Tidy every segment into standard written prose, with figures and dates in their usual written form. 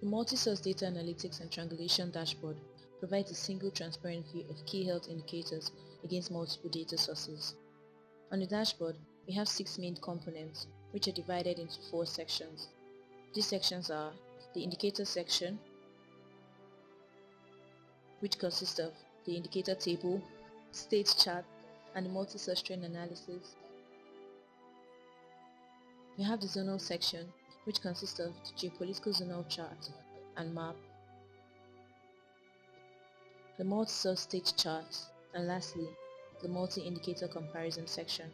The multi-source data analytics and triangulation dashboard provides a single transparent view of key health indicators against multiple data sources. On the dashboard, we have 6 main components, which are divided into 4 sections. These sections are the indicator section, which consists of the indicator table, state chart, and the multi-source trend analysis. We have the zonal section, which consists of the geopolitical zonal chart and map, the multi-source state chart, and lastly, the multi-indicator comparison section.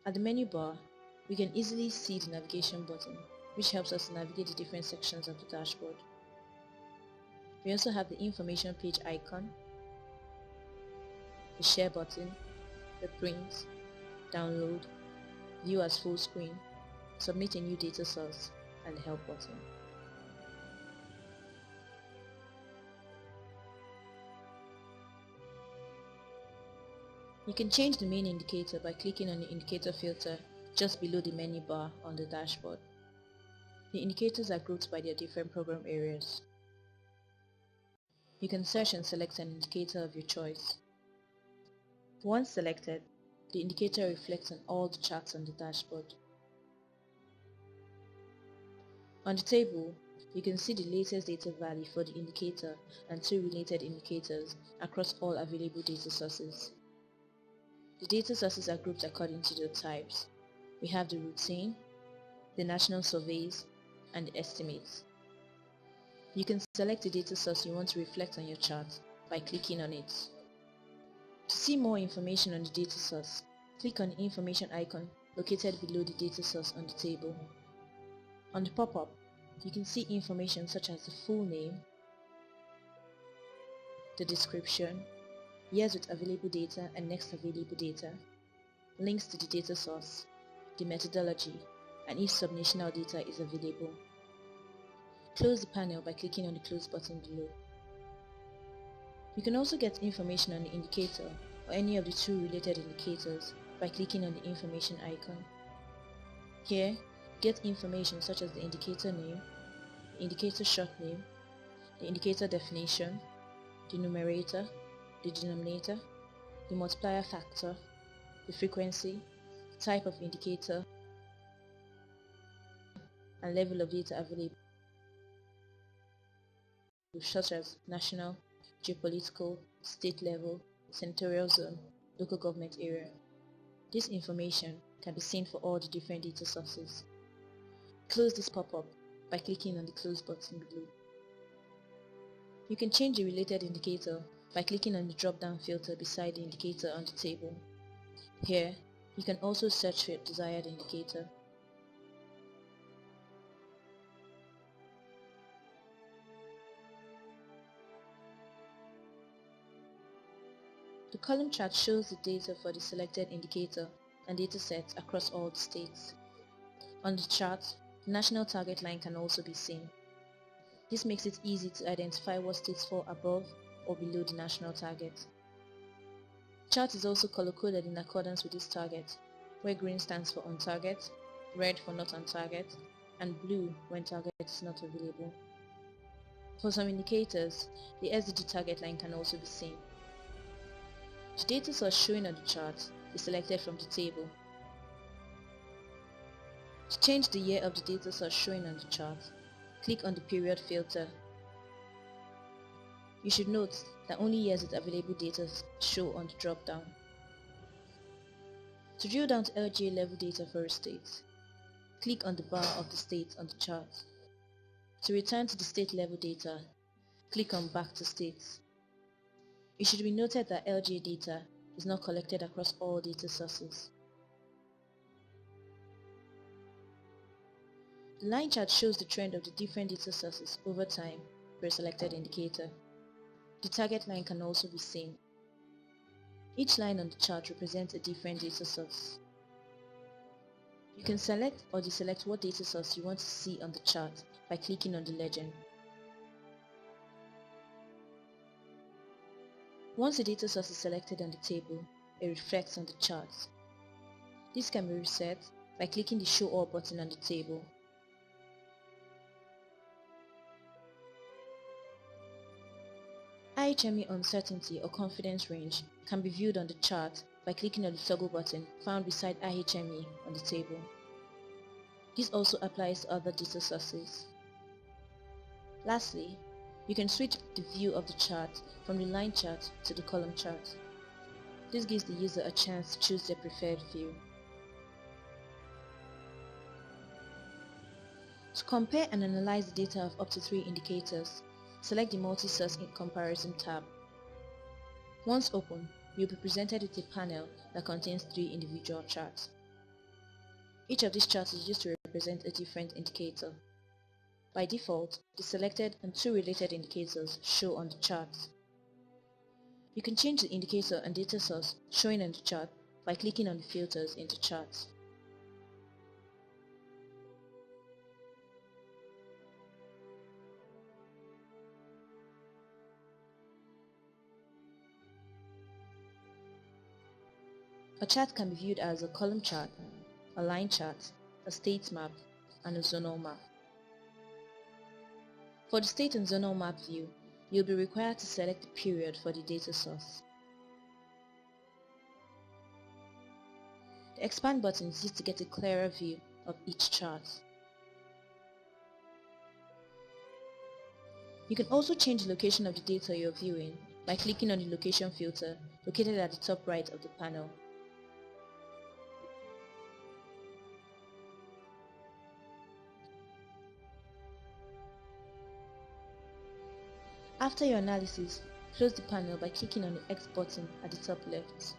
At the menu bar, we can easily see the navigation button, which helps us to navigate the different sections of the dashboard. We also have the information page icon, the share button, the print, download, view as full screen, submit a new data source, and the help button. You can change the main indicator by clicking on the indicator filter just below the menu bar on the dashboard. The indicators are grouped by their different program areas. You can search and select an indicator of your choice. Once selected, the indicator reflects on all the charts on the dashboard. On the table, you can see the latest data value for the indicator and 2 related indicators across all available data sources. The data sources are grouped according to their types. We have the routine, the national surveys, and the estimates. You can select the data source you want to reflect on your chart by clicking on it. To see more information on the data source, click on the information icon located below the data source on the table. On the pop-up, you can see information such as the full name, the description, years with available data and next available data, links to the data source, the methodology, and if subnational data is available. Close the panel by clicking on the close button below. You can also get information on the indicator or any of the 2 related indicators by clicking on the information icon. Here, get information such as the indicator name, the indicator short name, the indicator definition, the numerator, the denominator, the multiplier factor, the frequency, the type of indicator, and level of data available, such as national, geopolitical, state level, senatorial zone, local government area. This information can be seen for all the different data sources. Close this pop-up by clicking on the close button below. You can change the related indicator by clicking on the drop-down filter beside the indicator on the table. Here, you can also search for your desired indicator. The column chart shows the data for the selected indicator and datasets across all the states. On the chart, the national target line can also be seen. This makes it easy to identify what states fall above or below the national target. The chart is also color-coded in accordance with this target, where green stands for on target, red for not on target, and blue when target is not available. For some indicators, the SDG target line can also be seen. The data source showing on the chart is selected from the table. To change the year of the data source showing on the chart, click on the period filter. You should note that only years with available data show on the drop-down. To drill down to LGA level data for a state, click on the bar of the state on the chart. To return to the state level data, click on Back to States. It should be noted that LGA data is not collected across all data sources. The line chart shows the trend of the different data sources over time for a selected indicator. The target line can also be seen. Each line on the chart represents a different data source. You can select or deselect what data source you want to see on the chart by clicking on the legend. Once the data source is selected on the table, it reflects on the chart. This can be reset by clicking the Show All button on the table. IHME uncertainty or confidence range can be viewed on the chart by clicking on the toggle button found beside IHME on the table. This also applies to other data sources. Lastly, you can switch the view of the chart from the line chart to the column chart. This gives the user a chance to choose their preferred view. To compare and analyze the data of up to 3 indicators, select the Multi-Source Comparison tab. Once open, you'll be presented with a panel that contains 3 individual charts. Each of these charts is used to represent a different indicator. By default, the selected and 2 related indicators show on the chart. You can change the indicator and data source showing on the chart by clicking on the filters in the chart. A chart can be viewed as a column chart, a line chart, a state map, and a zonal map. For the state and zonal map view, you'll be required to select the period for the data source. The expand button is used to get a clearer view of each chart. You can also change the location of the data you're viewing by clicking on the location filter located at the top right of the panel. After your analysis, close the panel by clicking on the X button at the top left.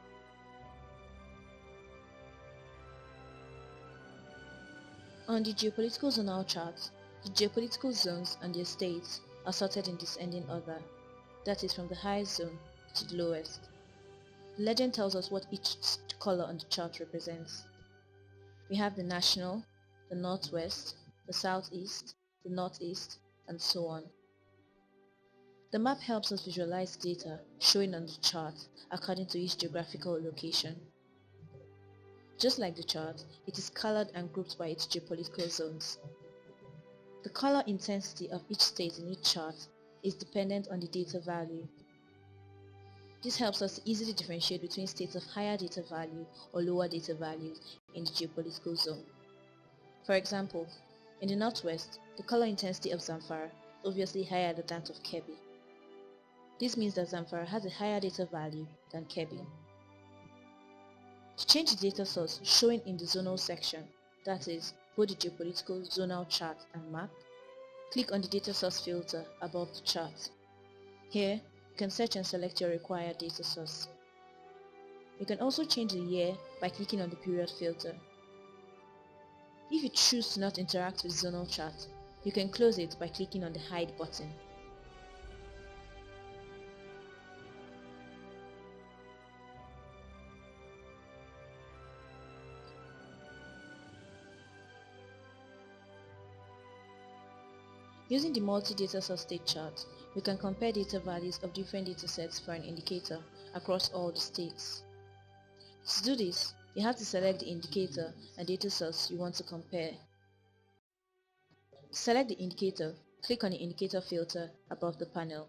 On the geopolitical zonal chart, the geopolitical zones and their states are sorted in descending order, that is from the highest zone to the lowest. The legend tells us what each color on the chart represents. We have the national, the northwest, the southeast, the northeast, and so on. The map helps us visualize data showing on the chart according to each geographical location. Just like the chart, it is colored and grouped by its geopolitical zones. The color intensity of each state in each chart is dependent on the data value. This helps us to easily differentiate between states of higher data value or lower data values in the geopolitical zone. For example, in the northwest, the color intensity of Zamfara is obviously higher than that of Kebbi. This means that Zamfara has a higher data value than Kebbi. To change the data source showing in the zonal section, that is, both the geopolitical zonal chart and map, click on the data source filter above the chart. Here, you can search and select your required data source. You can also change the year by clicking on the period filter. If you choose to not interact with the zonal chart, you can close it by clicking on the Hide button. Using the multi-data source state chart, we can compare data values of different datasets for an indicator across all the states. To do this, you have to select the indicator and data source you want to compare. To select the indicator, click on the indicator filter above the panel.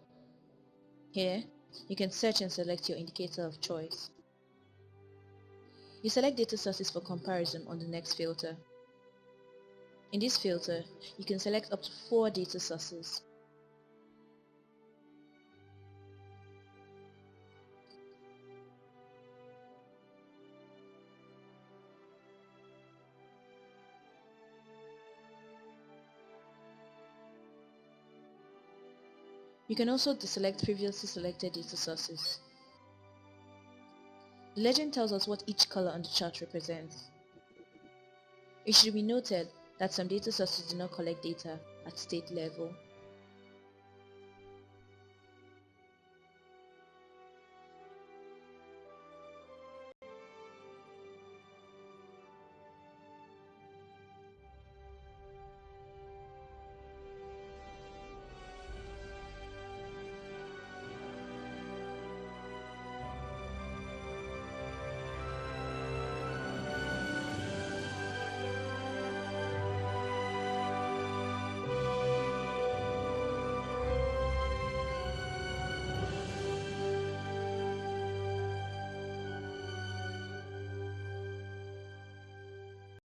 Here, you can search and select your indicator of choice. You select data sources for comparison on the next filter. In this filter, you can select up to 4 data sources. You can also deselect previously selected data sources. The legend tells us what each color on the chart represents. It should be noted that some data sources do not collect data at state level.